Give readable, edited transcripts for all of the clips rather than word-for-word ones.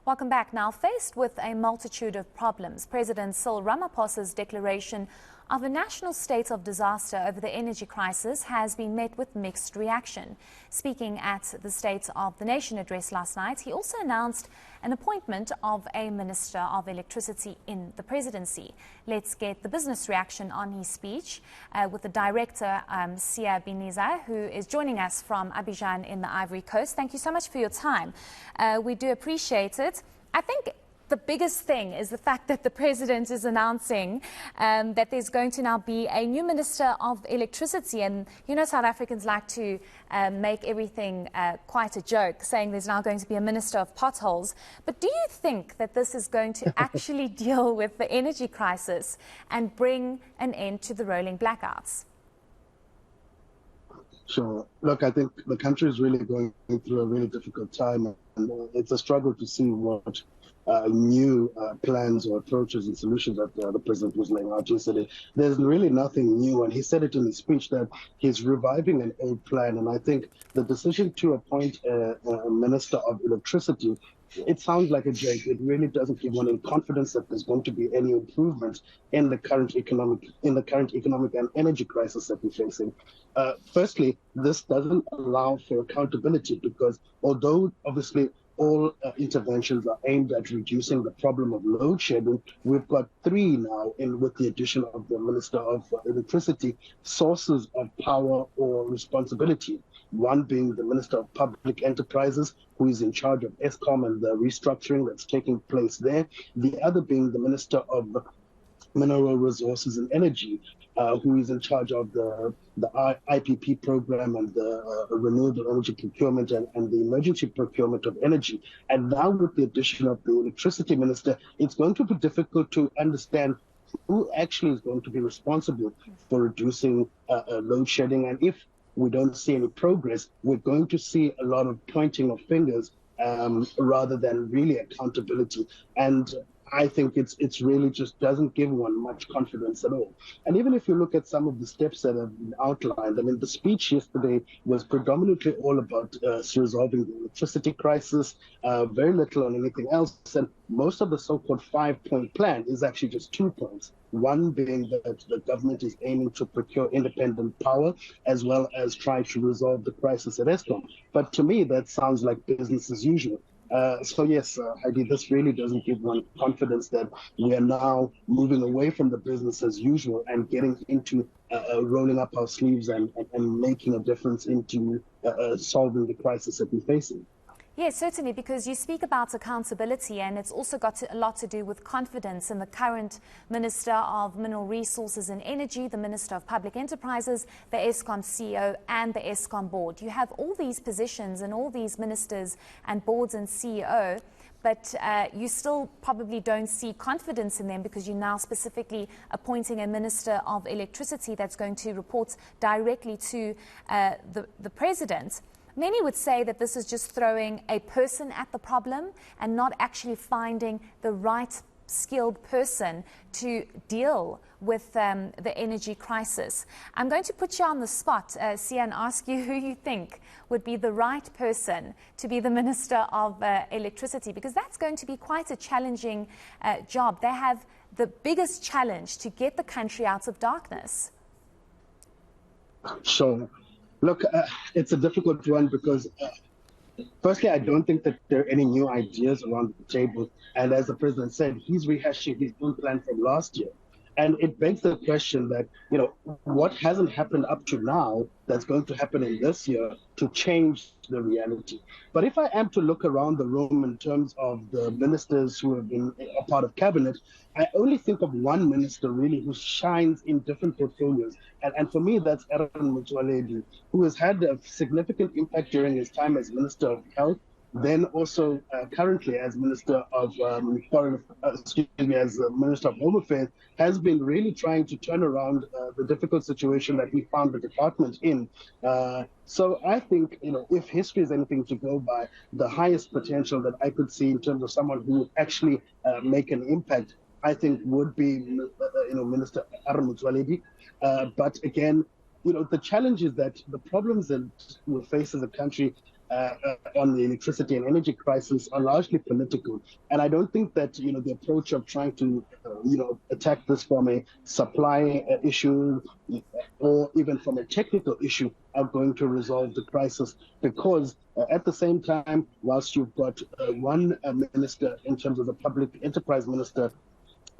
Welcome back. Now, faced with a multitude of problems, President Cyril Ramaphosa's declaration of a national state of disaster over the energy crisis has been met with mixed reaction. Speaking at the State of the Nation address last night, he also announced an appointment of a Minister of Electricity in the presidency. Let's get the business reaction on his speech with the director, Siya Biniza, who is joining us from Abidjan in the Ivory Coast. Thank you so much for your time. We do appreciate it. I think the biggest thing is the fact that the president is announcing that there's going to now be a new Minister of Electricity. And, you know, South Africans like to make everything quite a joke, saying there's now going to be a Minister of Potholes. But do you think that this is going to actually deal with the energy crisis and bring an end to the rolling blackouts? Sure. Look, I think the country is really going through a really difficult time, and it's a struggle to see what new plans or approaches and solutions that the president was laying out yesterday. There's really nothing new, and he said it in his speech that he's reviving an old plan. And I think the decision to appoint a Minister of Electricity, it sounds like a joke. It really doesn't give one any confidence that there's going to be any improvement in the current economic and energy crisis that we're facing. Firstly, this doesn't allow for accountability, because although obviously all interventions are aimed at reducing the problem of load shedding, we've got three now, with the addition of the Minister of Electricity, sources of power or responsibility. One being the Minister of Public Enterprises, who is in charge of ESCOM and the restructuring that's taking place there. The other being the Minister of Mineral Resources and Energy, who is in charge of the IPP program and the renewable energy procurement and the emergency procurement of energy. And now with the addition of the electricity minister, it's going to be difficult to understand who actually is going to be responsible for reducing load shedding. And if we don't see any progress, we're going to see a lot of pointing of fingers rather than really accountability. And I think it's really just doesn't give one much confidence at all. And even if you look at some of the steps that have been outlined, I mean, the speech yesterday was predominantly all about resolving the electricity crisis, very little on anything else. And most of the so-called 5-point plan is actually just 2 points. One being that the government is aiming to procure independent power, as well as try to resolve the crisis at ESCOM. But to me, that sounds like business as usual. So yes, Heidi, this really doesn't give one confidence that we are now moving away from the business as usual and getting into rolling up our sleeves and making a difference into solving the crisis that we're facing. Yes, certainly, because you speak about accountability, and it's also got a lot to do with confidence in the current Minister of Mineral Resources and Energy, the Minister of Public Enterprises, the ESCOM CEO and the ESCOM board. You have all these positions and all these ministers and boards and CEO, but you still probably don't see confidence in them, because you're now specifically appointing a Minister of Electricity that's going to report directly to the President. Many would say that this is just throwing a person at the problem and not actually finding the right skilled person to deal with the energy crisis. I'm going to put you on the spot, Siya, and ask you who you think would be the right person to be the Minister of Electricity, because that's going to be quite a challenging job. They have the biggest challenge to get the country out of darkness. So, look, it's a difficult one because, firstly, I don't think that there are any new ideas around the table. And as the president said, he's rehashing his own plan from last year. And it begs the question that, you know, what hasn't happened up to now that's going to happen in this year to change the reality. But if I am to look around the room in terms of the ministers who have been a part of cabinet, I only think of one minister really who shines in different portfolios. And for me, that's Aaron Motsoaledi, who has had a significant impact during his time as Minister of Health, then also currently as Minister of as Minister of Home Affairs, has been really trying to turn around the difficult situation that we found the department in. So I think, you know, if history is anything to go by, the highest potential that I could see in terms of someone who would actually make an impact, I think would be, Minister Aaron Motsoaledi. But again, you know, the challenge is that the problems that we face as a country on the electricity and energy crisis are largely political. And I don't think that, the approach of trying to, attack this from a supply issue or even from a technical issue are going to resolve the crisis, because at the same time, whilst you've got one minister in terms of the public enterprise minister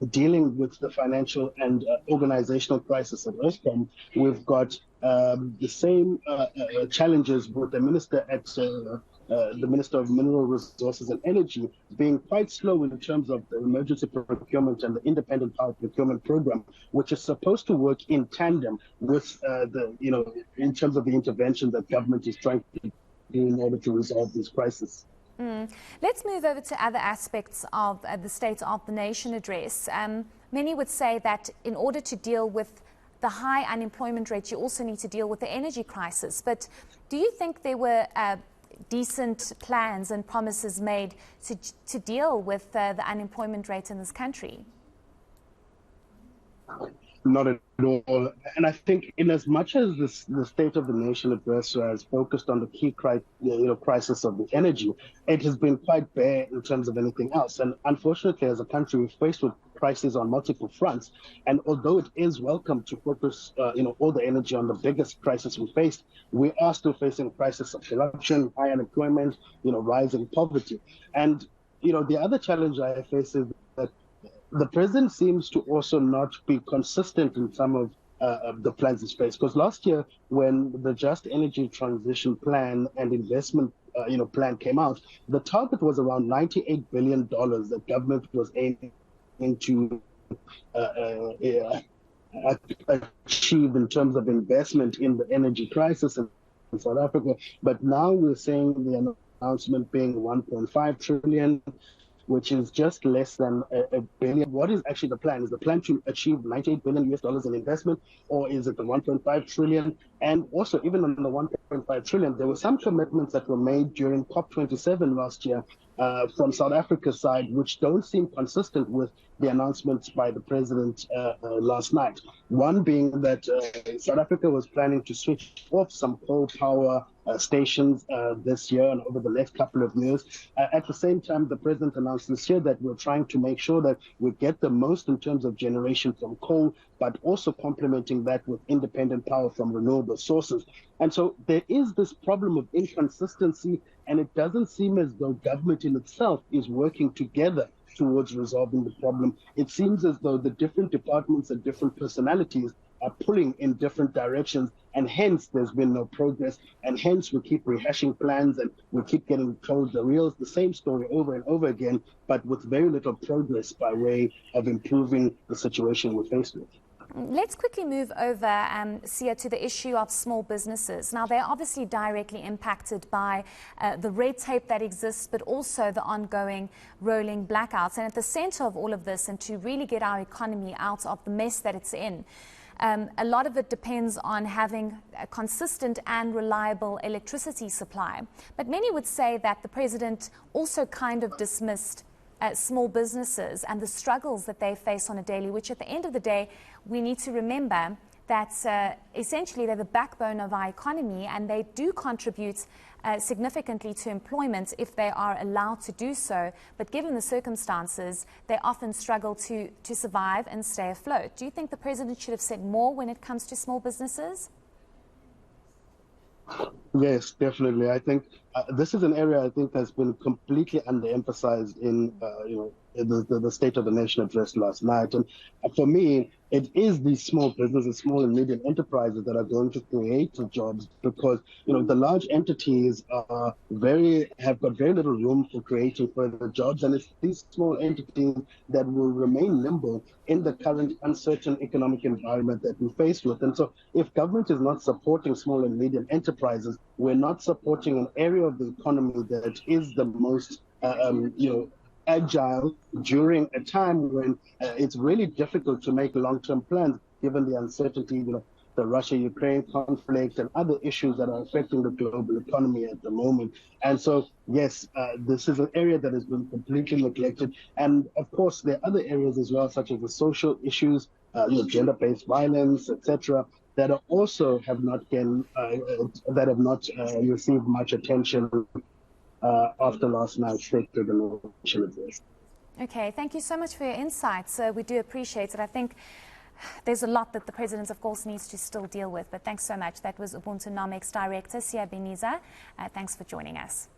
dealing with the financial and organizational crisis at Eskom, we've got the same challenges with the minister at the Minister of Mineral Resources and Energy being quite slow in terms of the emergency procurement and the independent power procurement program, which is supposed to work in tandem with in terms of the intervention that government is trying to do in order to resolve this crisis. Let's move over to other aspects of the State of the Nation address. Many would say that in order to deal with the high unemployment rate, you also need to deal with the energy crisis. But do you think there were decent plans and promises made to deal with the unemployment rate in this country? Not at all. And I think in as much as the State of the Nation address has focused on the key crisis of the energy, it has been quite bare in terms of anything else. And unfortunately, as a country, we're faced with crises on multiple fronts. And although it is welcome to focus all the energy on the biggest crisis we faced, we are still facing a crisis of corruption, high unemployment, rising poverty. And the other challenge I face is that the president seems to also not be consistent in some of the plans in space. Because last year, when the Just Energy Transition Plan and Investment plan came out, the target was around $98 billion that government was aiming to achieve in terms of investment in the energy crisis in South Africa. But now we're seeing the announcement being 1.5 trillion, which is just less than a billion. What is actually the plan? Is the plan to achieve $98 billion in investment, or is it the 1.5 trillion? And also, even on the 1.5 trillion, there were some commitments that were made during COP27 last year from South Africa's side, which don't seem consistent with the announcements by the president last night. One being that South Africa was planning to switch off some coal power stations this year and over the next couple of years. At the same time, the president announced this year that we're trying to make sure that we get the most in terms of generation from coal, but also complementing that with independent power from renewable sources. And so there is this problem of inconsistency, and it doesn't seem as though government in itself is working together towards resolving the problem. It seems as though the different departments and different personalities are pulling in different directions, and hence there's been no progress, and hence we keep rehashing plans and we keep getting told the same story over and over again, but with very little progress by way of improving the situation we're faced with. Let's quickly move over, Siya, to the issue of small businesses. Now, they're obviously directly impacted by the red tape that exists, but also the ongoing rolling blackouts. And at the center of all of this, and to really get our economy out of the mess that it's in, a lot of it depends on having a consistent and reliable electricity supply. But many would say that the president also kind of dismissed small businesses and the struggles that they face on a daily, which at the end of the day, we need to remember that essentially they're the backbone of our economy, and they do contribute significantly to employment if they are allowed to do so. But given the circumstances, they often struggle to survive and stay afloat. Do you think the president should have said more when it comes to small businesses? Yes, definitely. I think this is an area I think has been completely underemphasized in the State of the Nation address last night. And for me, it is these small businesses, small and medium enterprises that are going to create the jobs, because the large entities have got very little room for creating further jobs, and it's these small entities that will remain nimble in the current uncertain economic environment that we're faced with. And so if government is not supporting small and medium enterprises, we're not supporting an area of the economy that is the most agile during a time when it's really difficult to make long-term plans, given the uncertainty, the Russia-Ukraine conflict and other issues that are affecting the global economy at the moment. And so, yes, this is an area that has been completely neglected. And of course, there are other areas as well, such as the social issues, gender-based violence, etc., that are also have not received much attention after last night's State of the Nation address. Okay, thank you so much for your insights. We do appreciate it. I think there's a lot that the President, of course, needs to still deal with, but thanks so much. That was Ubuntunomics Director Siya Biniza. Thanks for joining us.